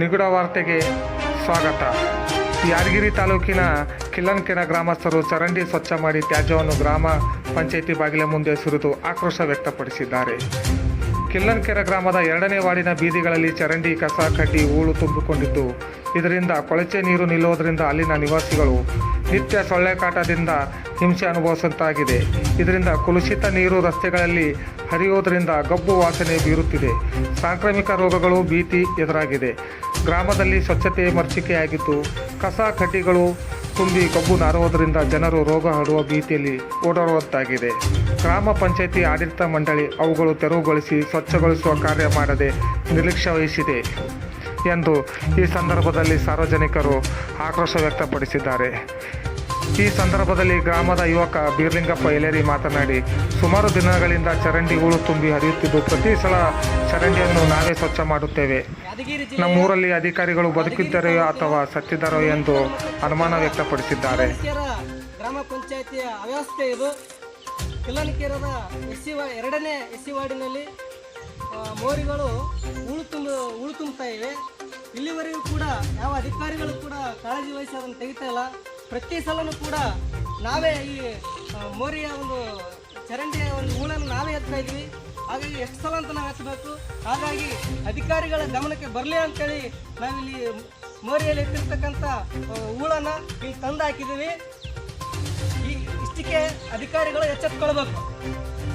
ನಿಗೂಢ ವಾರ್ತೆಗೆ ಸ್ವಾಗತ. ಯಾದಗಿರಿ ತಾಲೂಕಿನ ಕಿಲ್ಲನಕೆರೆ ಗ್ರಾಮಸ್ಥರು ಚರಂಡಿ ಸ್ವಚ್ಛ ಮಾಡಿ ತ್ಯಾಜ್ಯವನ್ನು ಗ್ರಾಮ ಪಂಚಾಯಿತಿ ಬಾಗಿಲ ಮುಂದೆ ಸುರಿದು ಆಕ್ರೋಶ ವ್ಯಕ್ತಪಡಿಸಿದ್ದಾರೆ. ಕಿಲ್ಲನಕೆರೆ ಗ್ರಾಮದ 2ನೇ ವಾರ್ಡಿನ ಬೀದಿಗಳಲ್ಲಿ ಚರಂಡಿ, ಕಸ, ಕಡ್ಡಿ, ಹೂಳು ತುಂಬಿಕೊಂಡಿದ್ದು, ಇದರಿಂದ ಕೊಳಚೆ ನೀರು ನಿಲ್ಲುವುದರಿಂದ ಅಲ್ಲಿನ ನಿವಾಸಿಗಳು ನಿತ್ಯ ಸೊಳ್ಳೆಕಾಟದಿಂದ ಹಿಂಸೆ ಅನುಭವಿಸುವಂತಾಗಿದೆ. ಇದರಿಂದ ಕಲುಷಿತ ನೀರು ರಸ್ತೆಗಳಲ್ಲಿ ಹರಿಯುವುದರಿಂದ ಗಬ್ಬು ವಾಸನೆ ಬೀರುತ್ತಿದೆ. ಸಾಂಕ್ರಾಮಿಕ ರೋಗಗಳು ಭೀತಿ ಎದುರಾಗಿದೆ. ಗ್ರಾಮದಲ್ಲಿ ಸ್ವಚ್ಛತೆ ಮರೀಚಿಕೆಯಾಗಿದ್ದು, ಕಸ ಕಡ್ಡಿಗಳು ತುಂಬಿ ಗಬ್ಬು ನಾರುವುದರಿಂದ ಜನರು ರೋಗ ಹರಡುವ ಭೀತಿಯಲ್ಲಿ ಓಡಾಡುವಂತಾಗಿದೆ. ಗ್ರಾಮ ಪಂಚಾಯಿತಿ ಆಡಳಿತ ಮಂಡಳಿ ಅವುಗಳು ತೆರವುಗೊಳಿಸಿ ಸ್ವಚ್ಛಗೊಳಿಸುವ ಕಾರ್ಯ ಮಾಡದೆ ನಿರ್ಲಕ್ಷ್ಯ ವಹಿಸಿದೆ ಎಂದು ಈ ಸಂದರ್ಭದಲ್ಲಿ ಸಾರ್ವಜನಿಕರು ಆಕ್ರೋಶ ವ್ಯಕ್ತಪಡಿಸಿದ್ದಾರೆ. ಈ ಸಂದರ್ಭದಲ್ಲಿ ಗ್ರಾಮದ ಯುವಕ ಬೀರ್ಲಿಂಗಪ್ಪ ಎಲೇರಿ ಮಾತನಾಡಿ, ಸುಮಾರು ದಿನಗಳಿಂದ ಚರಂಡಿ ಹೂಳು ತುಂಬಿ ಹರಿಯುತ್ತಿದ್ದು, ಪ್ರತಿ ಸಲ ಚರಂಡಿಯನ್ನು ನಾವೇ ಸ್ವಚ್ಛ ಮಾಡುತ್ತೇವೆ. ನಮ್ಮೂರಲ್ಲಿ ಅಧಿಕಾರಿಗಳು ಬದುಕಿದ್ದಾರೆಯೋ ಅಥವಾ ಸತ್ತಿದ್ದಾರೋ ಎಂದು ಅನುಮಾನ ವ್ಯಕ್ತಪಡಿಸಿದ್ದಾರೆ. ಗ್ರಾಮ ಪಂಚಾಯಿತಿಯ ಅವ್ಯವಸ್ಥೆ ಇದು. ಕಿಲ್ಲನಕೆರೆದ 2ನೇ ಎಸ್ಸಿ ವಾರ್ಡಿನಲ್ಲಿ ಮೋರಿಗಳು ಹೂಳು ತುಂಬುತ್ತಾ ಇವೆ. ಇಲ್ಲಿವರೆಗೂ ಕೂಡ ಯಾವ ಅಧಿಕಾರಿಗಳು ಕೂಡ ಕಾಳಜಿ ವಹಿಸಿ ಅದನ್ನು ತೆಗಿತಾ ಇಲ್ಲ. ಪ್ರತಿ ಸಲನೂ ಕೂಡ ನಾವೇ ಈ ಮೋರಿಯ ಒಂದು ಚರಂಡಿಯ ಒಂದು ಹೂಳನ್ನು ನಾವೇ ಎತ್ತಾ ಇದ್ವಿ. ಹಾಗಾಗಿ ಎಷ್ಟು ಸಲ ಅಂತ ನಾವು ಎತ್ತಬೇಕು. ಹಾಗಾಗಿ ಅಧಿಕಾರಿಗಳ ಗಮನಕ್ಕೆ ಬರಲಿ ಅಂತೇಳಿ ನಾವಿಲ್ಲಿ ಮೋರಿಯಲ್ಲಿ ಎತ್ತಿರ್ತಕ್ಕಂಥ ಹೂಳನ್ನು ಇಲ್ಲಿ ತಂದು ಹಾಕಿದ್ದೀವಿ. ಇಷ್ಟಕ್ಕೆ ಅಧಿಕಾರಿಗಳು ಎಚ್ಚೆತ್ಕೊಳ್ಬೇಕು.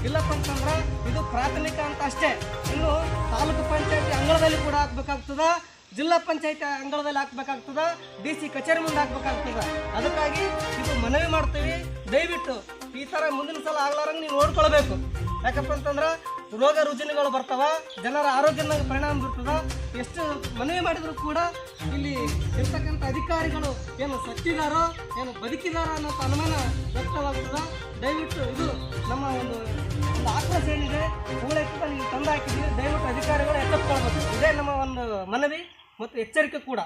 ಇಲ್ಲಪ್ಪ ಅಂತಂದ್ರೆ ಇದು ಪ್ರಾಥಮಿಕ ಅಂತ ಅಷ್ಟೇ. ಇನ್ನು ತಾಲೂಕು ಪಂಚಾಯತಿ ಅಂಗಳದಲ್ಲಿ ಕೂಡ ಹಾಕ್ಬೇಕಾಗ್ತದ, ಜಿಲ್ಲಾ ಪಂಚಾಯತಿ ಅಂಗಳದಲ್ಲಿ ಹಾಕ್ಬೇಕಾಗ್ತದ, DC ಕಚೇರಿ ಮುಂದೆ ಹಾಕ್ಬೇಕಾಗ್ತದ. ಅದಕ್ಕಾಗಿ ಇದು ಮನವಿ ಮಾಡ್ತೀವಿ. ದಯವಿಟ್ಟು ಈ ಥರ ಮುಂದಿನ ಸಲ ಆಗ್ಲಾರಂಗೆ ನೀವು ನೋಡ್ಕೊಳ್ಬೇಕು. ಯಾಕಪ್ಪ ಅಂತಂದ್ರೆ ರೋಗ ರುಜಿನಗಳು ಬರ್ತಾವ, ಜನರ ಆರೋಗ್ಯದ ಮೇಲೆ ಪರಿಣಾಮ ಬೀರ್ತದ. ಎಷ್ಟು ಮನವಿ ಮಾಡಿದ್ರು ಕೂಡ ಇಲ್ಲಿ ಇರ್ತಕ್ಕಂಥ ಅಧಿಕಾರಿಗಳು ಏನು ಸತ್ತಿದಾರೋ ಏನು ಬದುಕಿದಾರೋ ಅನ್ನೋ ಅನುಮಾನ ವ್ಯಕ್ತವಾಗ್ತದ. ದಯವಿಟ್ಟು ಇದು ನಮ್ಮ ಒಂದು ಆಕ್ರೋಶ ಏನಿದೆ, ಹೂಳೆತ್ತ ನೀವು ತಂದು ಹಾಕಿದ್ದೀವಿ. ದಯವಿಟ್ಟು ಅಧಿಕಾರಿಗಳು ಎಚ್ಚೆತ್ತುಕೊಳ್ಬೇಕು. ಇದೇ ನಮ್ಮ ಒಂದು ಮನವಿ ಮತ್ತು ಎಚ್ಚರಿಕೆ ಕೂಡ.